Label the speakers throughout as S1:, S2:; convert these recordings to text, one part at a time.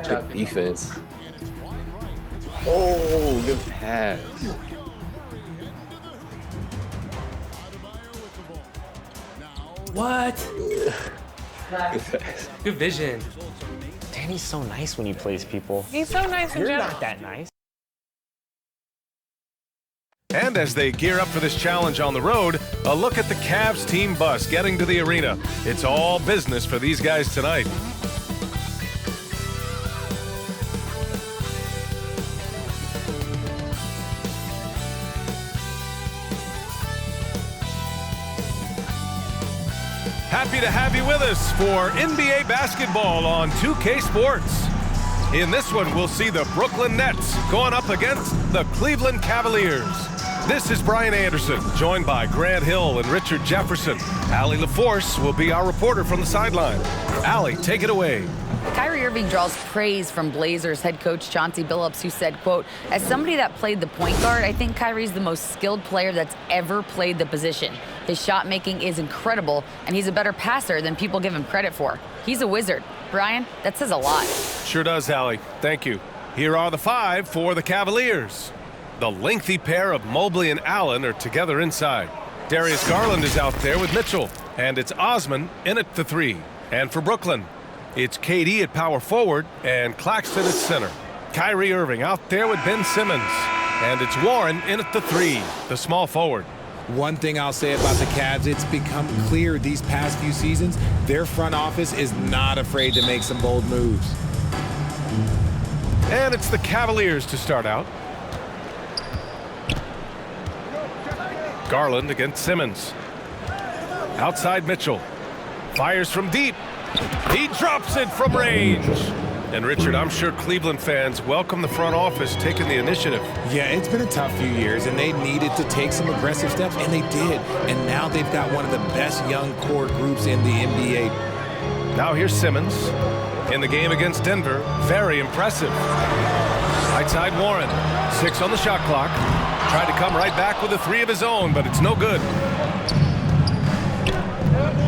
S1: Good defense. Oh, good pass.
S2: What?
S1: Good pass.
S2: Good vision.
S3: Danny's so nice when he plays people.
S2: He's so nice in
S3: You're
S2: general.
S3: not that nice.
S4: And as they gear up for this challenge on the road, a look at the Cavs team bus getting to the arena. It's all business for these guys tonight. Happy to have you with us for NBA basketball on 2K Sports. In this one, we'll see the Brooklyn Nets going up against the Cleveland Cavaliers. This is Brian Anderson, joined by Grant Hill and Richard Jefferson. Allie LaForce will be our reporter from the sideline. Allie, take it away.
S5: Kyrie Irving draws praise from Blazers head coach Chauncey Billups, who said, quote, "As somebody that played the point guard, I think Kyrie's the most skilled player that's ever played the position. His shot making is incredible, and he's a better passer than people give him credit for. He's a wizard." Brian, that says a lot.
S4: Sure does, Allie. Thank you. Here are the five for the Cavaliers. The lengthy pair of Mobley and Allen are together inside. Darius Garland is out there with Mitchell, and it's Osman in at the three. And for Brooklyn, it's KD at power forward and Claxton at center. Kyrie Irving out there with Ben Simmons, and it's Warren in at the three, the small forward.
S6: One thing I'll say about the Cavs, it's become clear these past few seasons, their front office is not afraid to make some bold moves.
S4: And it's the Cavaliers to start out. Garland against Simmons. Outside Mitchell. Fires from deep. He drops it from range. And Richard, I'm sure Cleveland fans welcome the front office taking the initiative.
S6: Yeah, it's been a tough few years, and they needed to take some aggressive steps, and they did. And now they've got one of the best young core groups in the NBA.
S4: Now here's Simmons. In the game against Denver, very impressive. Right side Warren. 6 on the shot clock. Tried to come right back with a three of his own, but it's no good.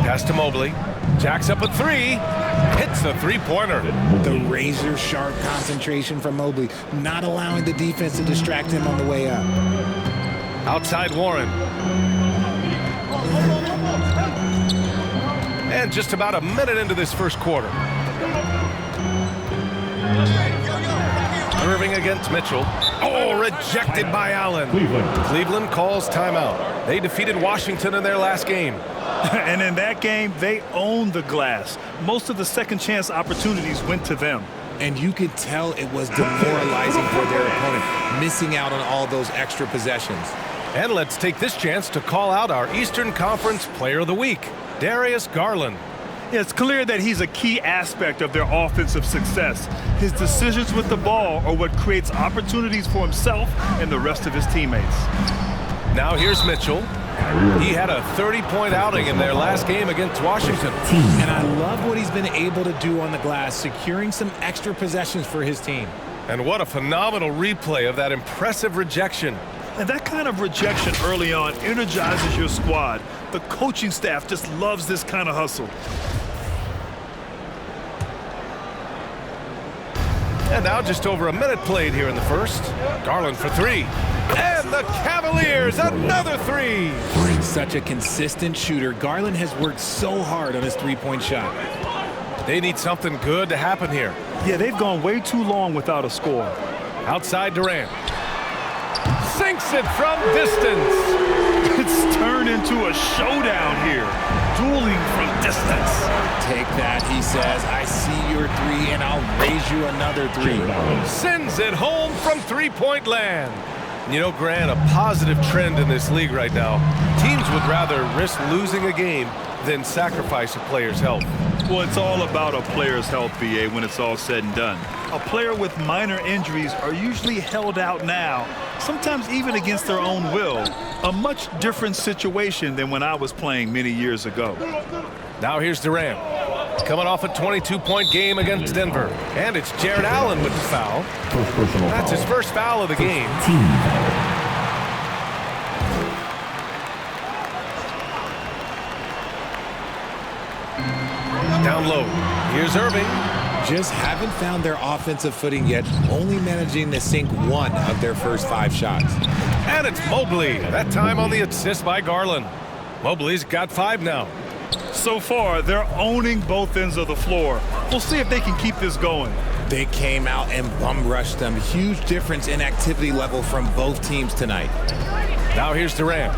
S4: Pass to Mobley. Jacks up a three. Hits the three-pointer.
S6: The razor-sharp concentration from Mobley, not allowing the defense to distract him on the way up.
S4: Outside Warren. And just about a minute into this first quarter. Irving against Mitchell. Oh, rejected by Allen. Cleveland calls timeout. They defeated Washington in their last game.
S7: And in that game, they owned the glass. Most of the second chance opportunities went to them.
S6: And you could tell it was demoralizing for their opponent, missing out on all those extra possessions.
S4: And let's take this chance to call out our Eastern Conference Player of the Week, Darius Garland.
S7: Yeah, it's clear that he's a key aspect of their offensive success. His decisions with the ball are what creates opportunities for himself and the rest of his teammates.
S4: Now here's Mitchell. He had a 30-point outing in their last game against Washington.
S6: And I love what he's been able to do on the glass, securing some extra possessions for his team.
S4: And what a phenomenal replay of that impressive rejection.
S7: And that kind of rejection early on energizes your squad. The coaching staff just loves this kind of hustle.
S4: And now just over a minute played here in the first. Garland for three. And the Cavaliers, another three.
S6: Such a consistent shooter. Garland has worked so hard on his three-point shot.
S4: They need something good to happen here.
S7: Yeah, they've gone way too long without a score.
S4: Outside Durant. Sinks it from distance.
S7: It's turned into a showdown here. Dueling from distance.
S6: Take that, he says. I see your three, and I'll raise you another three.
S4: Sends it home from three-point land. You know, Grant, a positive trend in this league right now. Teams would rather risk losing a game than sacrifice a player's health.
S7: Well, it's all about a player's health, BA, when it's all said and done. A player with minor injuries are usually held out now, sometimes even against their own will. A much different situation than when I was playing many years ago.
S4: Now here's Durant. Coming off a 22-point game against Denver. And it's Jared Allen with the foul. That's his first foul of the game. Down low. Here's Irving.
S6: just haven't found their offensive footing yet, only managing to sink 1 of their first 5 shots.
S4: And it's Mobley, that time on the assist by Garland. Mobley's got 5 now.
S7: So far, they're owning both ends of the floor. We'll see if they can keep this going.
S6: They came out and bum rushed them. Huge difference in activity level from both teams tonight.
S4: Now here's Durant.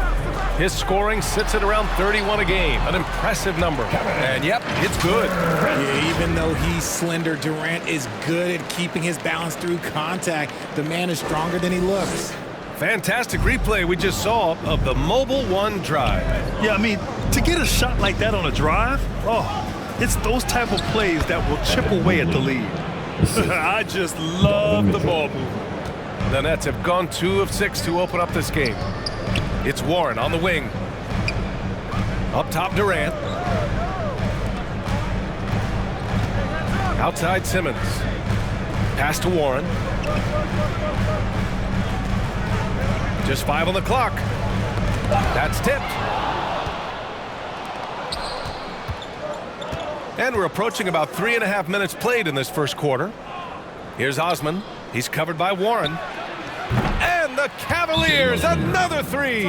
S4: His scoring sits at around 31 a game, an impressive number. And yep, it's good.
S6: Yeah, even though he's slender, Durant is good at keeping his balance through contact. The man is stronger than he looks.
S4: Fantastic replay we just saw of the Mobile 1 drive.
S7: Yeah, I mean, to get a shot like that on a drive, it's those type of plays that will chip away at the lead. I just love the ball movement.
S4: The Nets have gone 2 of 6 to open up this game. It's Warren on the wing. Up top, Durant. Outside, Simmons. Pass to Warren. Just 5 on the clock. That's tipped. And we're approaching about 3.5 minutes played in this first quarter. Here's Osman. He's covered by Warren. And the Cavaliers, another 3.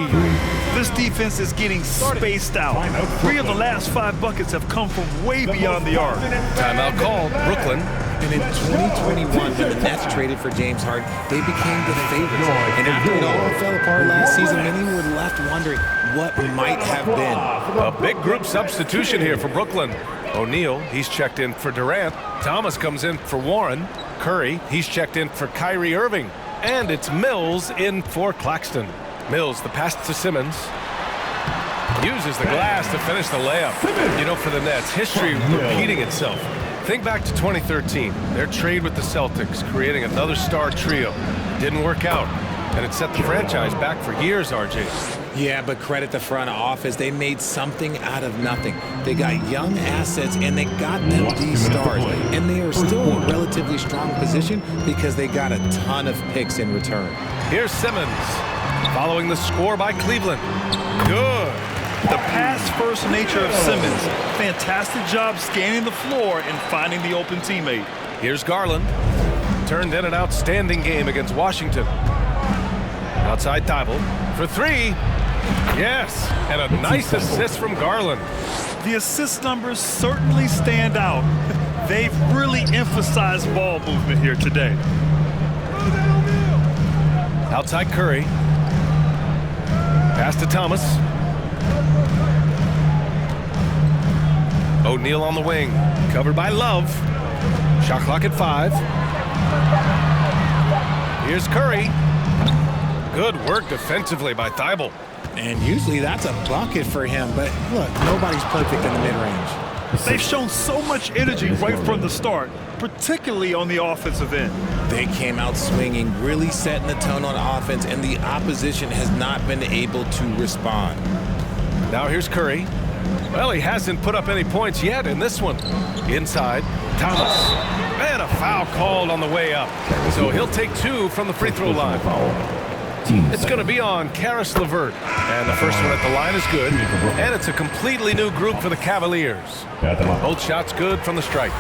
S7: This defense is getting spaced out. 3 of the last 5 buckets have come from way beyond the arc.
S4: Timeout called, Brooklyn.
S6: And in 2021, when the Nets traded for James Harden, they became the favorites. And after it all fell apart last season, many were left wondering what might have been.
S4: A big group substitution here for Brooklyn. O'Neal, he's checked in for Durant. Thomas comes in for Warren. Curry, he's checked in for Kyrie Irving. And it's Mills in for Claxton. Mills, the pass to Simmons. Uses the glass to finish the layup. You know, for the Nets, history repeating itself. Think back to 2013. Their trade with the Celtics, creating another star trio. Didn't work out. And it set the franchise back for years, RJ.
S6: Yeah, but credit the front office. They made something out of nothing. They got young assets, and they got them these stars. And they are still in a relatively strong position because they got a ton of picks in return.
S4: Here's Simmons, following the score by Cleveland. Good.
S7: The pass-first nature of Simmons. Fantastic job scanning the floor and finding the open teammate.
S4: Here's Garland. Turned in an outstanding game against Washington. Outside Thibault for 3. Yes, and a nice assist from Garland.
S7: The assist numbers certainly stand out. They've really emphasized ball movement here today.
S4: Outside Curry. Pass to Thomas. O'Neal on the wing, covered by Love. Shot clock at 5. Here's Curry. Good work defensively by Thibault.
S6: And usually that's a bucket for him, but look, nobody's perfect in the mid-range.
S7: They've shown so much energy right from the start, particularly on the offensive end.
S6: They came out swinging, really setting the tone on offense, and the opposition has not been able to respond.
S4: Now here's Curry. Well, he hasn't put up any points yet in this one. Inside, Thomas. And a foul called on the way up. So he'll take 2 from the free throw line. It's going to be on Karis LeVert. And the first one at the line is good. And it's a completely new group for the Cavaliers. Both shots good from the stripe.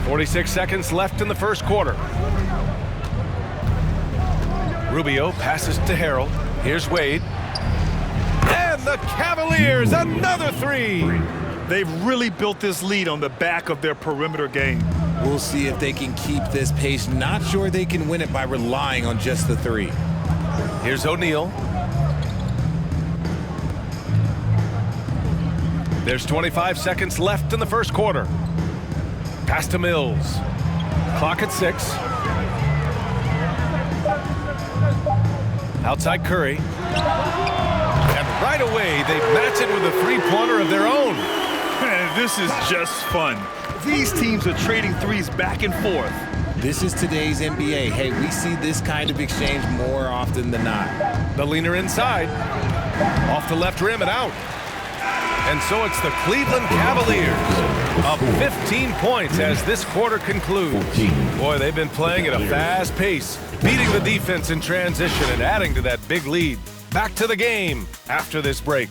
S4: 46 seconds left in the first quarter. Rubio passes to Harrell. Here's Wade. And the Cavaliers, another 3.
S7: They've really built this lead on the back of their perimeter game.
S6: We'll see if they can keep this pace. Not sure they can win it by relying on just the 3.
S4: Here's O'Neal. There's 25 seconds left in the first quarter. Pass to Mills. Clock at 6. Outside Curry. And right away, they match it with a 3-pointer of their own.
S7: Man, this is just fun. These teams are trading threes back and forth.
S6: This is today's NBA. Hey, we see this kind of exchange more often than not.
S4: The leaner inside. Off the left rim and out. And so it's the Cleveland Cavaliers up 15 points as this quarter concludes. Boy, they've been playing at a fast pace, beating the defense in transition and adding to that big lead. Back to the game after this break.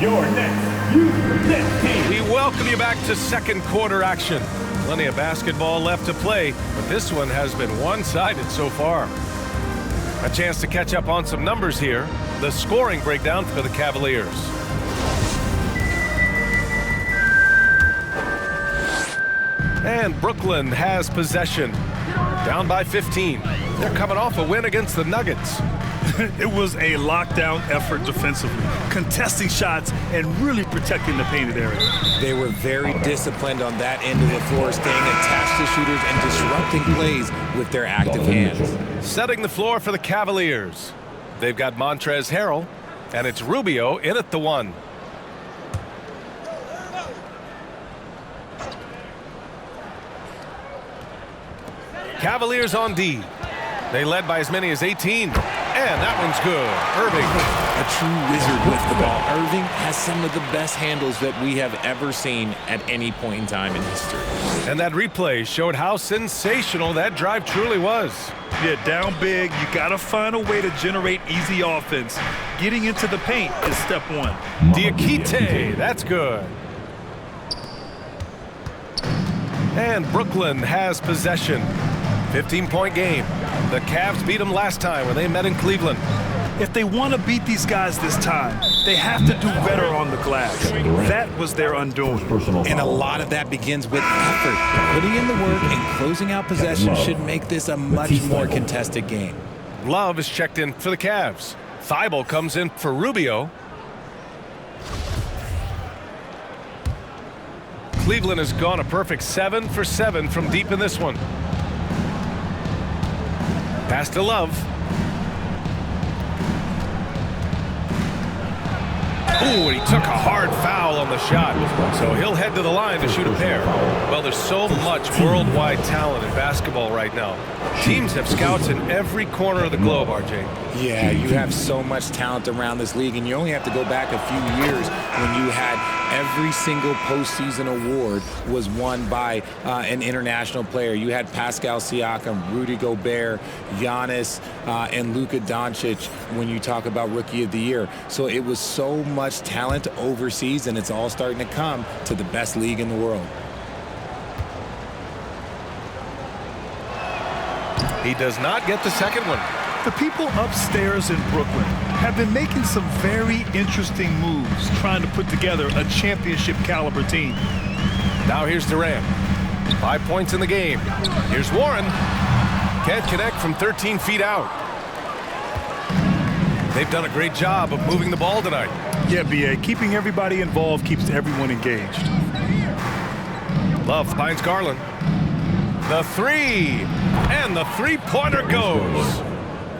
S2: your next youth team.
S4: We welcome you back to second quarter action. Plenty of basketball left to play, but this one has been one-sided so far. A chance to catch up on some numbers here. The scoring breakdown for the Cavaliers. And Brooklyn has possession. Down by 15. They're coming off a win against the Nuggets.
S7: It was a lockdown effort defensively, contesting shots and really protecting the painted area.
S6: They were very disciplined on that end of the floor, staying attached to shooters and disrupting plays with their active hands.
S4: Setting the floor for the Cavaliers. They've got Montrezl Harrell, and it's Rubio in at the 1. Cavaliers on D. They led by as many as 18. And that one's good. Irving.
S6: A true wizard with the ball. Irving has some of the best handles that we have ever seen at any point in time in history.
S4: And that replay showed how sensational that drive truly was.
S7: Yeah, down big, you got to find a way to generate easy offense. Getting into the paint is step one.
S4: Diakite, that's good. And Brooklyn has possession. 15-point game. The Cavs beat them last time when they met in Cleveland.
S7: If they want to beat these guys this time, they have to do better on the glass. That was their undoing.
S6: And a lot of that begins with effort. Putting in the work and closing out possession should make this a much more contested game.
S4: Love is checked in for the Cavs. Thibault comes in for Rubio. Cleveland has gone a perfect 7 for 7 from deep in this one. Pass to Love. Ooh, and he took a hard foul on the shot. So he'll head to the line to shoot a pair. Well, there's so much worldwide talent in basketball right now. Teams have scouts in every corner of the globe, RJ.
S6: Yeah, you have so much talent around this league, and you only have to go back a few years when you had every single postseason award was won by an international player. You had Pascal Siakam, Rudy Gobert, Giannis, and Luka Doncic when you talk about Rookie of the Year. So it was so much talent overseas, and it's all starting to come to the best league in the world.
S4: He does not get the second one.
S7: The people upstairs in Brooklyn have been making some very interesting moves, trying to put together a championship caliber team.
S4: Now here's Durant. 5 points in the game. Here's Warren. Can't connect from 13 feet out. They've done a great job of moving the ball tonight.
S7: Yeah, B.A., keeping everybody involved keeps everyone engaged.
S4: Love finds Garland. The 3. And the three-pointer goes.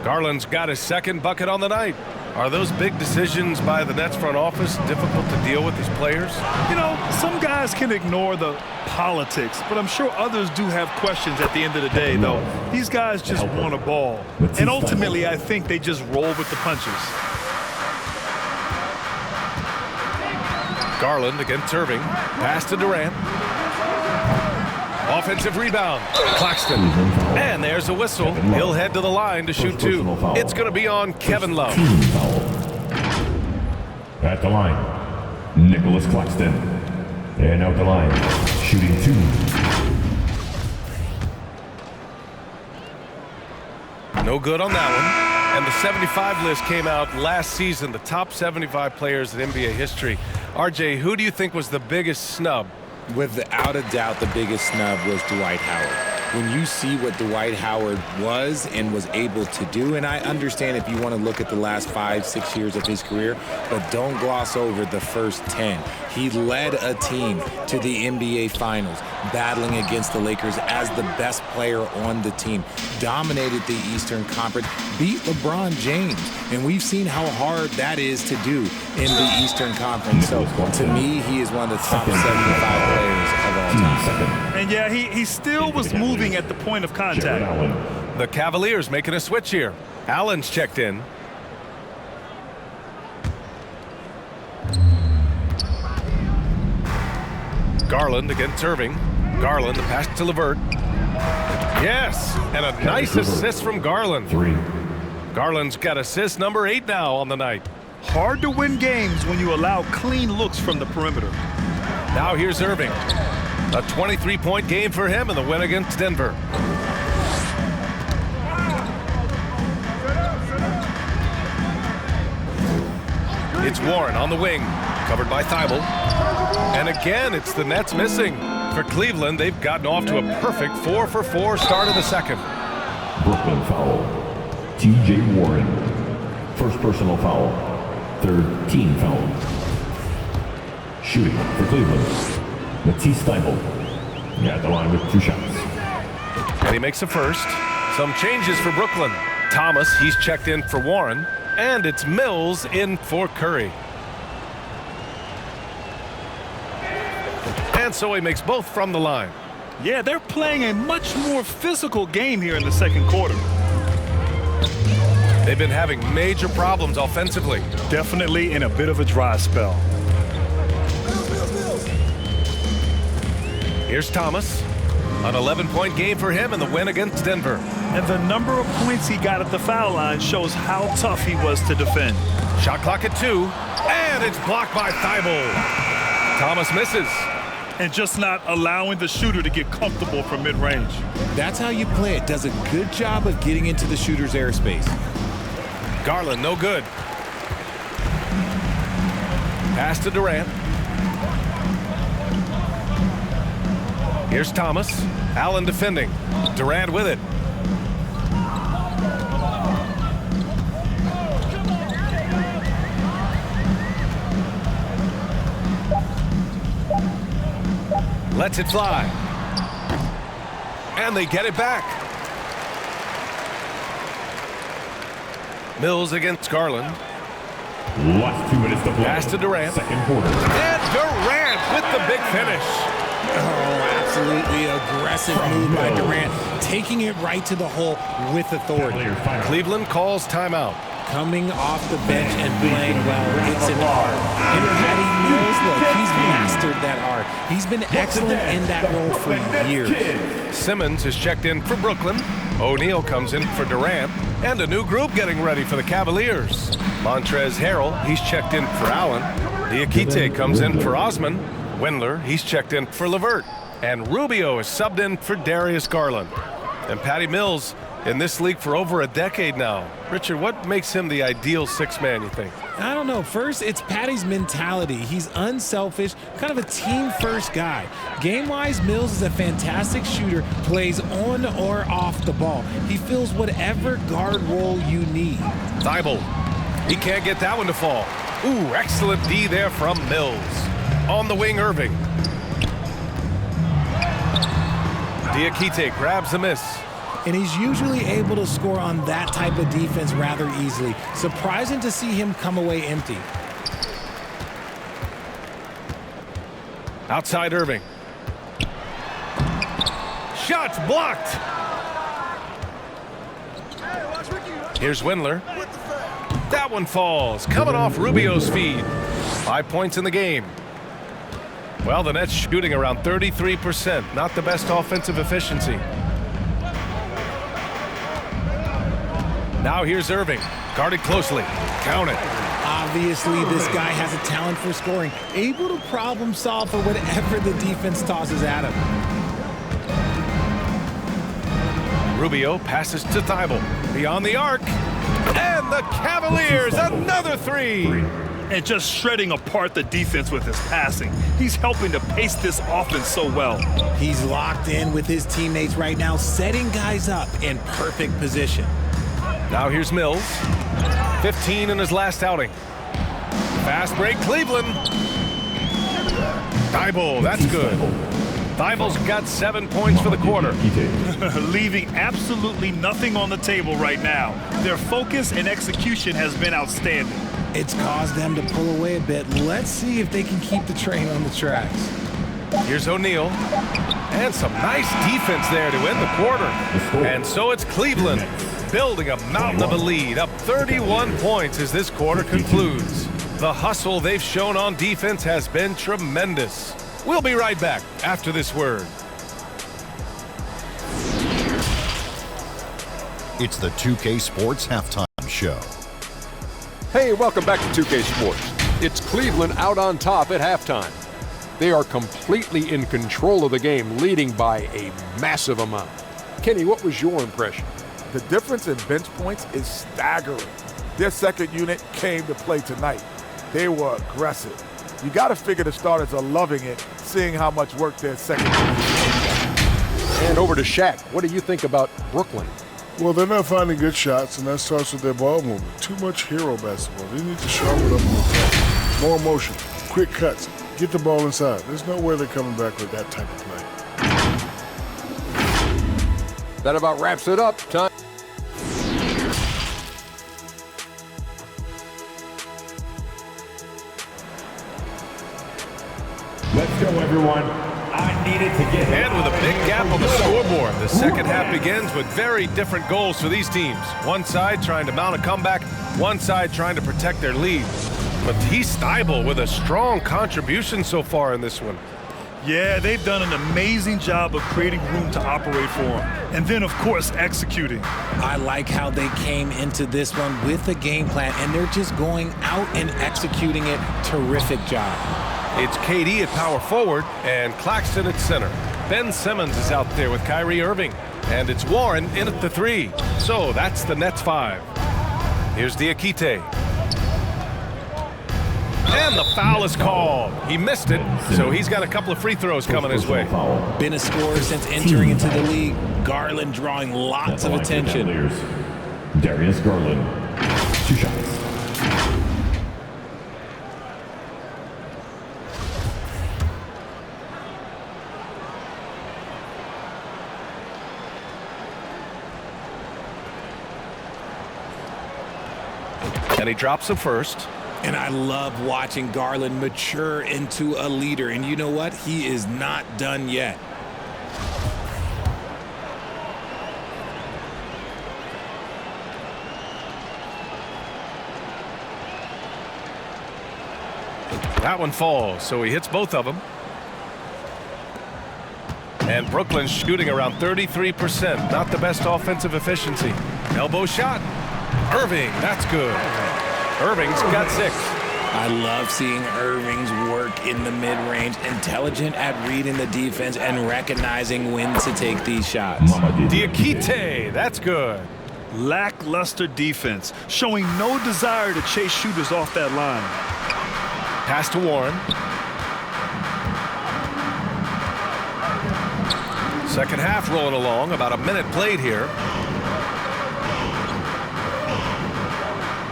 S4: Garland's got his second bucket on the night. Are those big decisions by the Nets front office difficult to deal with these players?
S7: You know, some guys can ignore the politics, but I'm sure others do have questions at the end of the day, though. These guys just want a ball. And ultimately, I think they just roll with the punches.
S4: Garland against Irving. Pass to Durant. Offensive rebound. Claxton. And there's a whistle. He'll head to the line to shoot 2. It's going to be on Kevin Love.
S2: At the line, Nicholas Claxton. And out the line, shooting 2.
S4: No good on that one. And the 75 list came out last season, the top 75 players in NBA history. RJ, who do you think was the biggest snub?
S6: Without a doubt, the biggest snub was Dwight Howard. When you see what Dwight Howard was and was able to do, and I understand if you want to look at the last 5-6 years of his career, but don't gloss over the first 10. He led a team to the NBA Finals, battling against the Lakers as the best player on the team, dominated the Eastern Conference, beat LeBron James, and we've seen how hard that is to do in the Eastern Conference. So to me, he is one of the top 75 players of all time.
S7: And yeah, he still was moving at the point of contact.
S4: The Cavaliers making a switch here. Allen's checked in. Garland against Irving. Garland, the pass to LeVert. Yes, and a nice assist from Garland.
S2: 3.
S4: Garland's got assist number 8 now on the night.
S7: Hard to win games when you allow clean looks from the perimeter.
S4: Now here's Irving. A 23-point game for him in the win against Denver. It's Warren on the wing, covered by Thibault. And again, it's the Nets missing. For Cleveland, they've gotten off to a perfect 4-for-4 start of the second.
S2: Brooklyn foul. T.J. Warren. First personal foul. Third team foul. Shooting for Cleveland. Matisse Thibault. At the line with 2 shots.
S4: And he makes a first. Some changes for Brooklyn. Thomas, he's checked in for Warren. And it's Mills in for Curry. And so he makes both from the line.
S7: Yeah, they're playing a much more physical game here in the second quarter.
S4: They've been having major problems offensively.
S7: Definitely in a bit of a dry spell.
S4: Here's Thomas. An 11-point game for him in the win against Denver.
S7: And the number of points he got at the foul line shows how tough he was to defend.
S4: Shot clock at 2. And it's blocked by Thibault. Thomas misses.
S7: And just not allowing the shooter to get comfortable from mid-range.
S6: That's how you play it. Does a good job of getting into the shooter's airspace.
S4: Garland, no good. Pass to Durant. Here's Thomas. Allen defending. Durant with it. Lets it fly. And they get it back. Mills against Garland.
S2: Last 2 minutes to play.
S4: Pass to Durant.
S2: Second quarter.
S4: And Durant with the big finish.
S6: Oh, absolutely aggressive move by Durant. Taking it right to the hole with authority.
S4: Cleveland calls timeout.
S6: Coming off the bench and playing well. It's an art. And Patty Mills, look, he's mastered that art. He's been excellent in that role for years.
S4: Simmons is checked in for Brooklyn. O'Neal comes in for Durant. And a new group getting ready for the Cavaliers. Montrezl Harrell, he's checked in for Allen. Diakite comes in for Osman. Wendler, he's checked in for LeVert. And Rubio is subbed in for Darius Garland. And Patty Mills in this league for over a decade now. Richard, what makes him the ideal 6-man, you think?
S6: I don't know. First, it's Patty's mentality. He's unselfish, kind of a team-first guy. Game-wise, Mills is a fantastic shooter, plays on or off the ball. He fills whatever guard role you need.
S4: Thibault, he can't get that one to fall. Ooh, excellent D there from Mills. On the wing, Irving. Diakite grabs the miss.
S6: And he's usually able to score on that type of defense rather easily. Surprising to see him come away empty.
S4: Outside Irving. Shots blocked. Here's Wendler. That one falls. Coming off Rubio's feed. 5 points in the game. Well, the Nets shooting around 33%. Not the best offensive efficiency. Now here's Irving. Guarded closely. Count it.
S6: Obviously, this guy has a talent for scoring. Able to problem solve for whatever the defense tosses at him.
S4: Rubio passes to Thibault. Beyond the arc. And the Cavaliers, another 3.
S7: And just shredding apart the defense with his passing. He's helping to pace this offense so well.
S6: He's locked in with his teammates right now, setting guys up in perfect position.
S4: Now here's Mills. 15 in his last outing. Fast break, Cleveland. Thibault, that's good. Thibault's got 7 points for the quarter.
S7: Leaving absolutely nothing on the table right now. Their focus and execution has been outstanding.
S6: It's caused them to pull away a bit. Let's see if they can keep the train on the tracks.
S4: Here's O'Neal. And some nice defense there to end the quarter. And so it's Cleveland building a mountain of a lead, up 31 points as this quarter concludes. The hustle they've shown on defense has been tremendous. We'll be right back after this word.
S8: It's the 2K Sports Halftime Show. Hey, welcome back to 2K Sports. It's Cleveland out on top at halftime. They are completely in control of the game, leading by a massive amount. Kenny, what was your impression?
S9: The difference in bench points is staggering. Their second unit came to play tonight. They were aggressive. You got to figure the starters are loving it, seeing how much work their second unit is doing.
S8: And over to Shaq. What do you think about Brooklyn?
S10: Well, they're not finding good shots, and that starts with their ball movement. Too much hero basketball. They need to sharpen up on the play. More motion, quick cuts, get the ball inside. There's no way they're coming back with that type of play.
S8: That about wraps it up. Time.
S2: Let's go, everyone. I needed to get it.
S4: And with a big gap on the scoreboard, the second half begins with very different goals for these teams. One side trying to mount a comeback, one side trying to protect their lead. But Steibel with a strong contribution so far in this one.
S7: Yeah, they've done an amazing job of creating room to operate for him. And then, of course, executing.
S6: I like how they came into this one with a game plan, and they're just going out and executing it. Terrific job.
S4: It's KD at power forward and Claxton at center. Ben Simmons is out there with Kyrie Irving. And it's Warren in at the 3. So that's the Nets 5. Here's Diakite. And the foul is called. He missed it, so he's got a couple of free throws coming his way.
S6: Been a scorer since entering into the league. Garland drawing lots of attention.
S2: Darius Garland, 2 shots.
S4: And he drops the first.
S6: And I love watching Garland mature into a leader. And you know what? He is not done yet.
S4: That one falls, so he hits both of them. And Brooklyn's shooting around 33%. Not the best offensive efficiency. Elbow shot. Irving, that's good. Irving's got 6.
S6: I love seeing Irving's work in the mid-range, intelligent at reading the defense and recognizing when to take these shots.
S4: Diakite, that's good.
S7: Lackluster defense, showing no desire to chase shooters off that line.
S4: Pass to Warren. Second half rolling along, about a minute played here.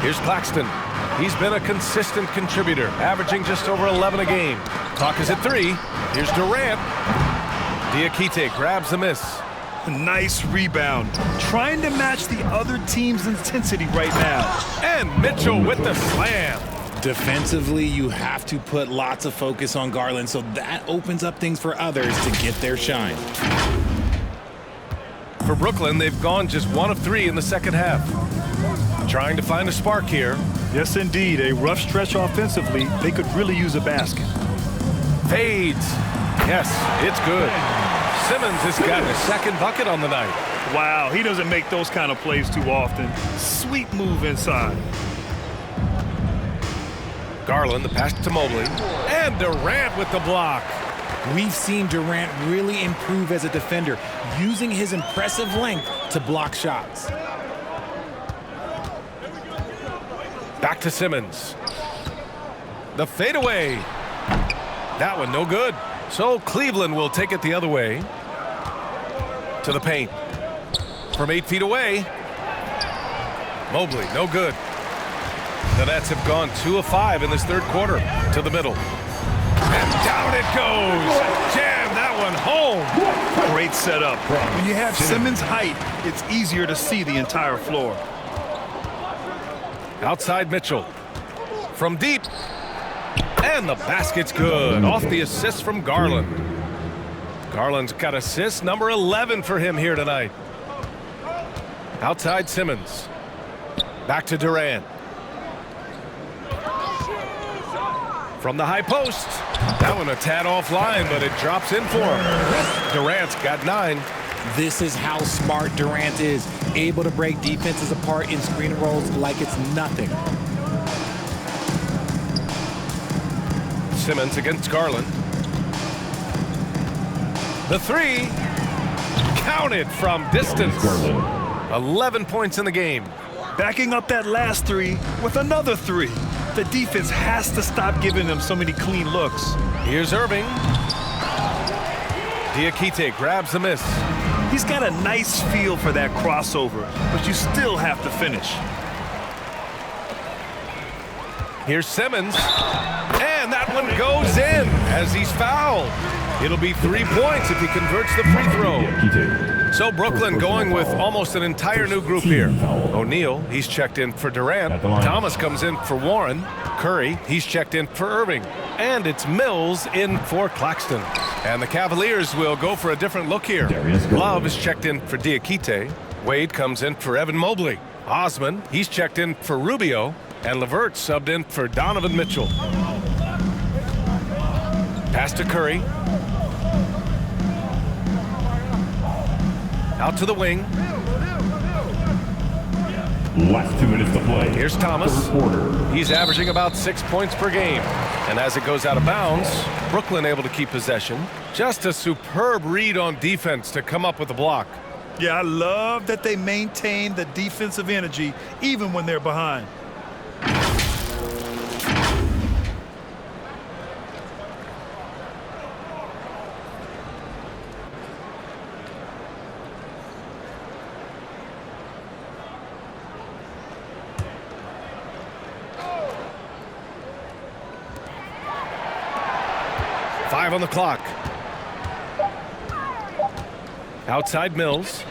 S4: Here's Claxton. He's been a consistent contributor, averaging just over 11 a game. Clock is at 3. Here's Durant. Diakite grabs the miss.
S7: Nice rebound. Trying to match the other team's intensity right now.
S4: And Mitchell with the slam.
S6: Defensively, you have to put lots of focus on Garland, so that opens up things for others to get their shine.
S4: For Brooklyn, they've gone just 1 of 3 in the second half. Trying to find a spark here.
S7: Yes, indeed. A rough stretch offensively. They could really use a basket.
S4: Fades. Yes, it's good. Simmons has gotten a second bucket on the night.
S7: Wow, he doesn't make those kind of plays too often. Sweet move inside.
S4: Garland, the pass to Mobley. And Durant with the block.
S6: We've seen Durant really improve as a defender, using his impressive length to block shots.
S4: Back to Simmons. The fadeaway. That one no good. So Cleveland will take it the other way. To the paint. From 8 feet away. Mobley, no good. The Nets have gone 2 of 5 in this third quarter. To the middle. And down it goes. Jam that one home.
S7: Great setup. When you have Simmons' height, it's easier to see the entire floor.
S4: Outside Mitchell. From deep. And the basket's good. Off the assist from Garland. Garland's got assist number 11 for him here tonight. Outside Simmons. Back to Durant. From the high post. That one a tad offline, but it drops in for him. Durant's got 9.
S6: This is how smart Durant is, able to break defenses apart in screen rolls like it's nothing.
S4: Simmons against Garland. The three, counted from distance. 11 points in the game.
S7: Backing up that last three with another three. The defense has to stop giving them so many clean looks.
S4: Here's Irving. Diakite grabs the miss.
S7: He's got a nice feel for that crossover, but you still have to finish.
S4: Here's Simmons. And that one goes in as he's fouled. It'll be 3 points if he converts the free throw. So Brooklyn going with almost an entire new group here. O'Neal, he's checked in for Durant. Thomas comes in for Warren. Curry, he's checked in for Irving. And it's Mills in for Claxton. And the Cavaliers will go for a different look here. Love is checked in for Diakite. Wade comes in for Evan Mobley. Osman, he's checked in for Rubio. And LeVert subbed in for Donovan Mitchell. Pass to Curry. Out to the wing.
S2: Last 2 minutes to play.
S4: Here's Thomas. He's averaging about 6 points per game. And as it goes out of bounds, Brooklyn able to keep possession. Just a superb read on defense to come up with the block.
S7: Yeah, I love that they maintain the defensive energy even when they're behind.
S4: Five on the clock. Outside Mills.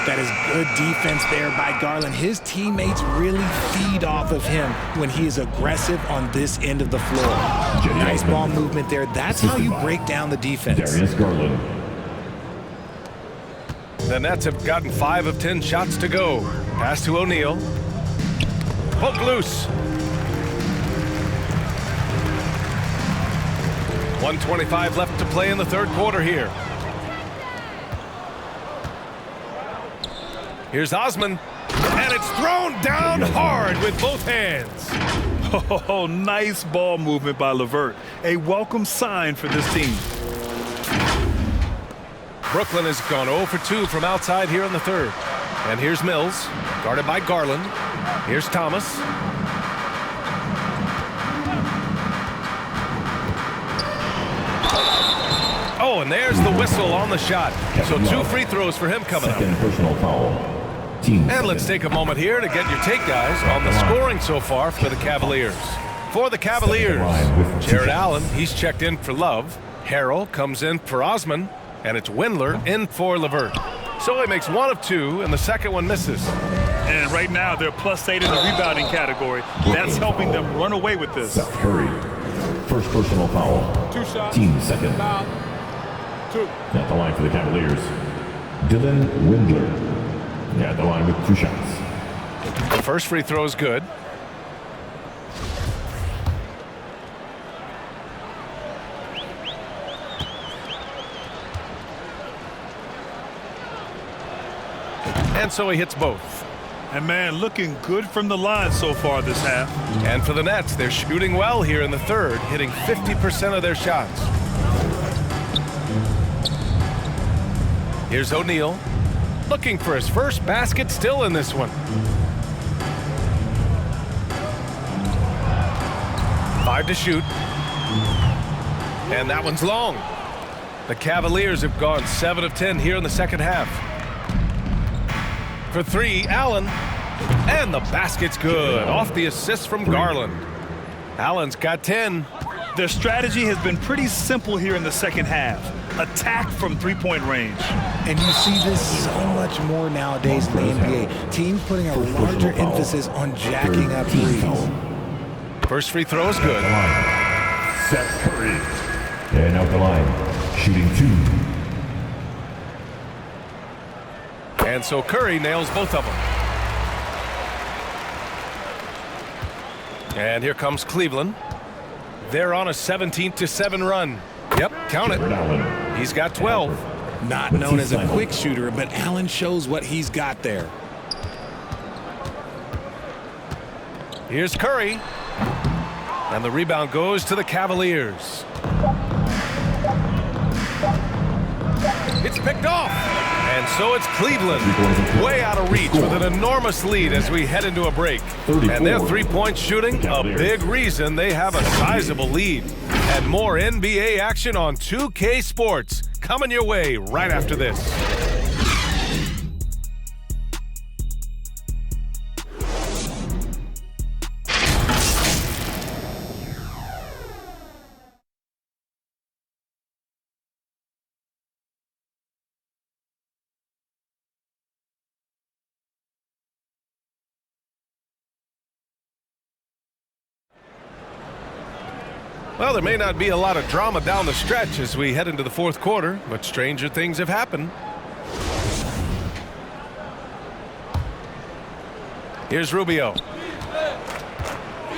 S6: That is good defense there by Garland. His teammates really feed off of him when he is aggressive on this end of the floor. Nice ball movement there. That's how you break down the defense.
S2: Darius Garland.
S4: The Nets have gotten 5 of 10 shots to go. Pass to O'Neal. Poke loose. 1:25 left to play in the third quarter here. Here's Osman, and it's thrown down hard with both hands.
S7: Oh, nice ball movement by LeVert. A welcome sign for this team.
S4: Brooklyn has gone 0 for 2 from outside here in the third. And here's Mills, guarded by Garland. Here's Thomas. Oh, and there's the whistle on the shot. So 2 free throws for him coming up.
S2: Personal foul.
S4: And let's take a moment here to get your take, guys, on the scoring so far for the Cavaliers. For the Cavaliers, Jared Allen, he's checked in for Love. Harrell comes in for Osman, and it's Windler in for LeVert. So he makes 1 of 2, and the second one misses.
S7: And right now, they're +8 in the rebounding category. That's helping them run away with this.
S2: Seth Curry. First personal foul.
S10: 2 shots.
S2: Team second.
S10: Foul. 2.
S2: At the line for the Cavaliers, Dylan Windler. At the line with 2 shots.
S4: The first free throw is good. And so he hits both.
S7: And man, looking good from the line so far this half.
S4: And for the Nets, they're shooting well here in the third, hitting 50% of their shots. Here's O'Neal, looking for his first basket still in this one. 5 to shoot. And that one's long. The Cavaliers have gone 7 of 10 here in the second half. For 3, Allen. And the basket's good. Off the assist from Garland. Allen's got 10.
S7: Their strategy has been pretty simple here in the second half. Attack from three-point range.
S6: And you see this so much more nowadays in the NBA. Teams putting a larger emphasis on jacking up threes.
S4: First free throw is good.
S2: Seth Curry. And out the line, shooting 2.
S4: And so Curry nails both of them. And here comes Cleveland. They're on a 17-7 run. Yep, count it. He's got 12.
S6: Not known as a quick shooter, but Allen shows what he's got there.
S4: Here's Curry. And the rebound goes to the Cavaliers. It's picked off. And so it's Cleveland, way out of reach with an enormous lead as we head into a break. And their three-point shooting, a big reason they have a sizable lead. And more NBA action on 2K Sports coming your way right after this. Well, there may not be a lot of drama down the stretch as we head into the fourth quarter, but stranger things have happened. Here's Rubio.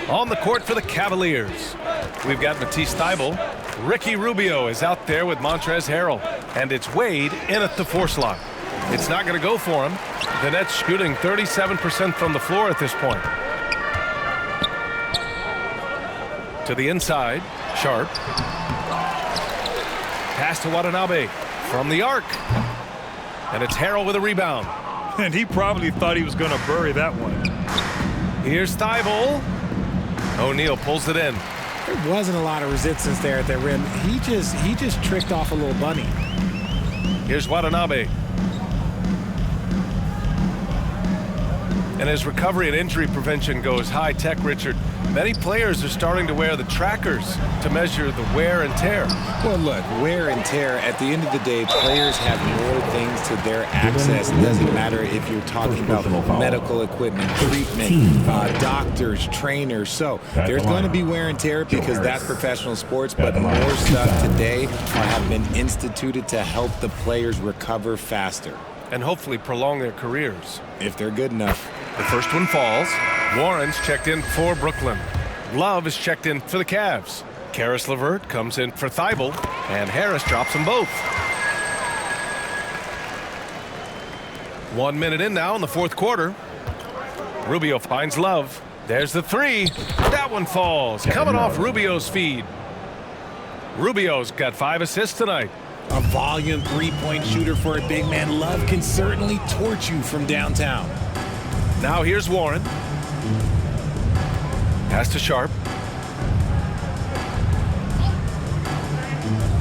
S4: On the court for the Cavaliers. We've got Matisse Thybulle. Ricky Rubio is out there with Montrezl Harrell. And it's Wade in at the 4 slot. It's not going to go for him. The Nets shooting 37% from the floor at this point. To the inside, Sharp. Pass to Watanabe from the arc. And it's Harrell with a rebound.
S7: And he probably thought he was going to bury that one.
S4: Here's Thybulle. O'Neal pulls it in.
S6: There wasn't a lot of resistance there at the rim. He just tricked off a little bunny.
S4: Here's Watanabe. And as recovery and injury prevention goes high tech, Richard, many players are starting to wear the trackers to measure the wear and tear.
S6: Well, look, wear and tear, at the end of the day, players have more things to their access. It doesn't matter if you're talking about medical equipment, treatment, doctors, trainers. So there's going to be wear and tear because that's professional sports, but more stuff today have been instituted to help the players recover faster.
S4: And hopefully prolong their careers.
S6: If they're good enough.
S4: The first one falls. Warren's checked in for Brooklyn. Love is checked in for the Cavs. Karis LeVert comes in for Thybulle, and Harris drops them both. 1 minute in now in the fourth quarter. Rubio finds Love. There's the three. That one falls. Coming off Rubio's feed. Rubio's got 5 assists tonight.
S6: A volume three-point shooter for a big man. Love can certainly torch you from downtown.
S4: Now here's Warren. Pass to Sharp.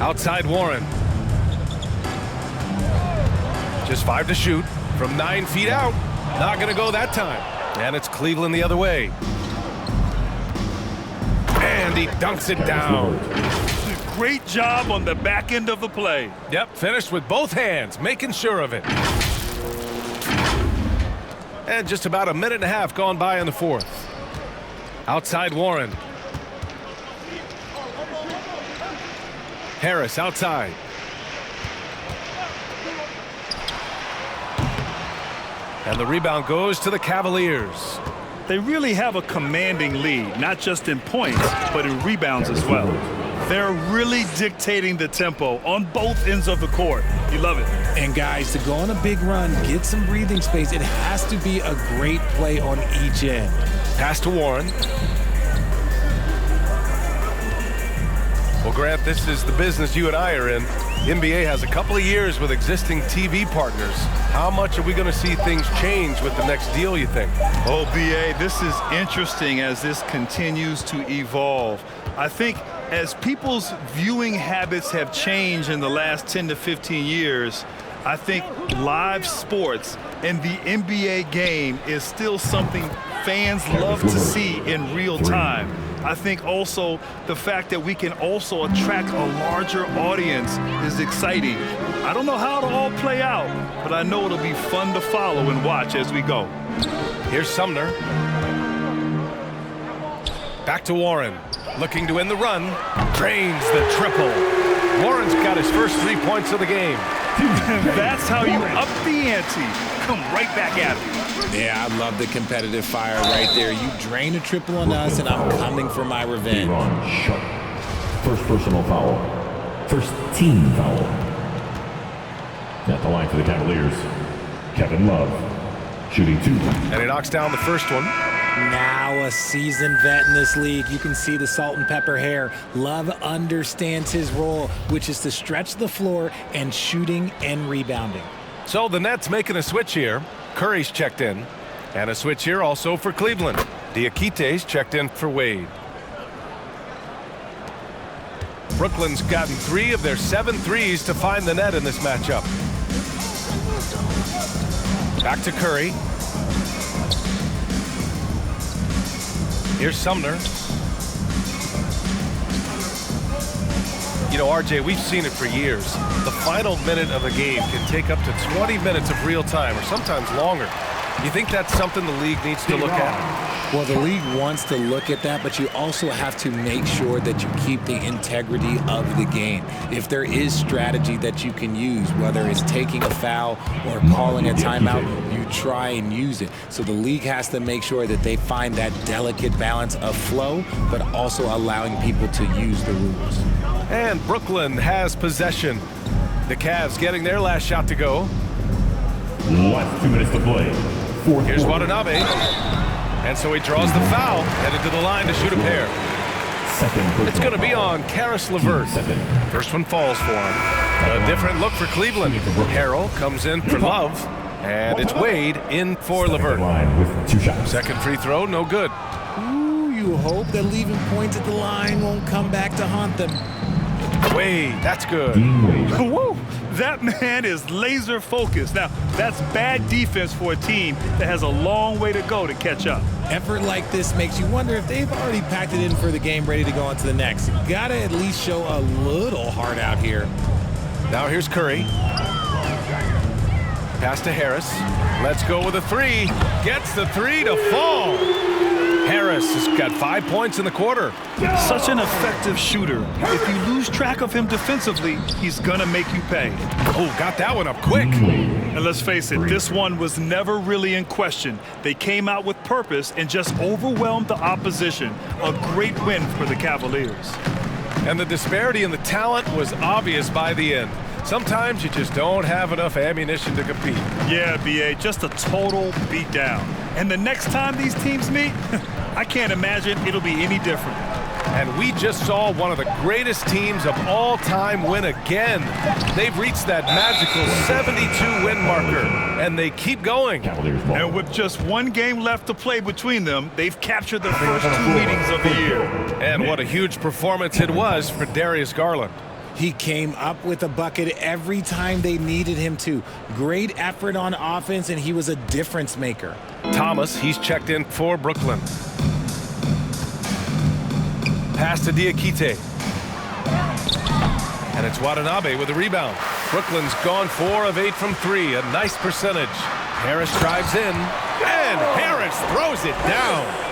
S4: Outside Warren. Just 5 to shoot from 9 feet out. Not going to go that time. And it's Cleveland the other way. And he dunks it down.
S7: Great job on the back end of the play.
S4: Yep, finished with both hands, making sure of it. And just about a minute and a half gone by in the fourth. Outside Warren. Harris outside. And the rebound goes to the Cavaliers.
S7: They really have a commanding lead, not just in points, but in rebounds as well. They're really dictating the tempo on both ends of the court. You love it.
S6: And guys, to go on a big run, get some breathing space, it has to be a great play on each end.
S4: Pass to Warren. Well, Grant, this is the business you and I are in. NBA has a couple of years with existing TV partners. How much are we going to see things change with the next deal, you think?
S7: Oh, BA, this is interesting as this continues to evolve. I think as people's viewing habits have changed in the last 10 to 15 years, I think live sports and the NBA game is still something fans love to see in real time. I think also the fact that we can also attract a larger audience is exciting. I don't know how it'll all play out, but I know it'll be fun to follow and watch as we go.
S4: Here's Sumner. Back to Warren. Looking to end the run. Drains the triple. Warren's got his first 3 points of the game.
S7: That's how you up the ante. Come right back at it.
S6: Yeah, I love the competitive fire right there. You drain a triple on us, and I'm coming for my revenge.
S2: Sharp. First personal foul. First team foul. At the line for the Cavaliers, Kevin Love, shooting 2.
S4: And he knocks down the first one.
S6: Now a seasoned vet in this league. You can see the salt and pepper hair. Love understands his role, which is to stretch the floor and shooting and rebounding.
S4: So the Nets making a switch here. Curry's checked in. And a switch here also for Cleveland. Diakite's checked in for Wade. Brooklyn's gotten 3 of their 7 threes to find the net in this matchup. Back to Curry. Here's Sumner. You know, RJ, we've seen it for years. The final minute of a game can take up to 20 minutes of real time, or sometimes longer. You think that's something the league needs to look at?
S6: Well, the league wants to look at that, but you also have to make sure that you keep the integrity of the game. If there is strategy that you can use, whether it's taking a foul or calling a timeout, you try and use it. So the league has to make sure that they find that delicate balance of flow, but also allowing people to use the rules.
S4: And Brooklyn has possession. The Cavs getting their last shot to go.
S2: Last 2 minutes to play.
S4: Here's Watanabe. And so he draws the foul, headed to the line to shoot a pair. It's going to be on Karis LeVert. First one falls for him. A different look for Cleveland. Harrell comes in for Love, and it's Wade in for LeVert. Second free throw, no good.
S6: Ooh, you hope that leaving points at the line won't come back to haunt them.
S4: Wade, that's good.
S7: Woo! That man is laser focused. Now, that's bad defense for a team that has a long way to go to catch up.
S6: Effort like this makes you wonder if they've already packed it in for the game, ready to go on to the next. Gotta at least show a little heart out here.
S4: Now here's Curry. Pass to Harris. Let's go with a 3. Gets the 3 to fall. Harris has got 5 points in the quarter.
S7: Such an effective shooter. If you lose track of him defensively, he's gonna make you pay.
S4: Oh, got that one up quick.
S7: And let's face it, this one was never really in question. They came out with purpose and just overwhelmed the opposition. A great win for the Cavaliers.
S4: And the disparity in the talent was obvious by the end. Sometimes you just don't have enough ammunition to compete.
S7: Yeah, BA, just a total beatdown. And the next time these teams meet, I can't imagine it'll be any different.
S4: And we just saw one of the greatest teams of all time win again. They've reached that magical 72-win marker, and they keep going.
S7: And with just one game left to play between them, they've captured the first 2 meetings of the year.
S4: And what a huge performance it was for Darius Garland.
S6: He came up with a bucket every time they needed him to. Great effort on offense, and he was a difference maker.
S4: Thomas, he's checked in for Brooklyn. Pass to Diakite. And it's Watanabe with a rebound. Brooklyn's gone 4 of 8 from 3, a nice percentage. Harris drives in, and Harris throws it down.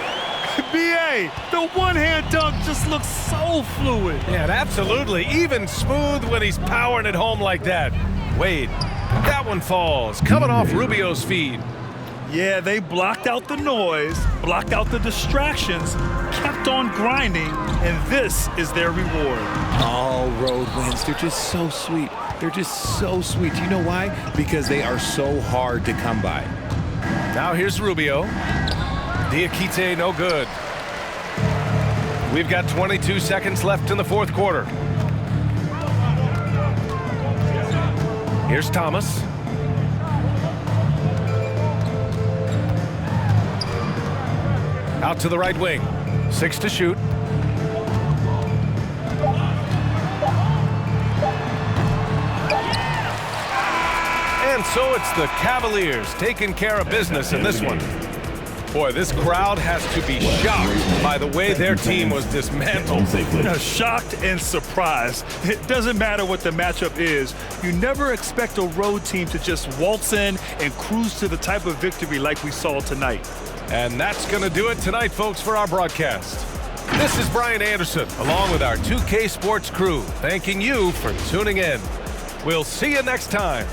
S7: BA, the one-hand dunk just looks so fluid.
S4: Yeah, absolutely. Even smooth when he's powering it home like that. Wade, that one falls, coming off Rubio's feed.
S7: Yeah, they blocked out the noise, blocked out the distractions, kept on grinding, and this is their reward.
S6: All road wins, they're just so sweet. They're just so sweet. You know why? Because they are so hard to come by.
S4: Now here's Rubio. Diakite, no good. We've got 22 seconds left in the 4th quarter. Here's Thomas. Out to the right wing. 6 to shoot. And so it's the Cavaliers taking care of business in this one. Boy, this crowd has to be shocked by the way their team was dismantled.
S7: Shocked and surprised. It doesn't matter what the matchup is. You never expect a road team to just waltz in and cruise to the type of victory like we saw tonight.
S4: And that's going to do it tonight, folks, for our broadcast. This is Brian Anderson, along with our 2K Sports crew, thanking you for tuning in. We'll see you next time.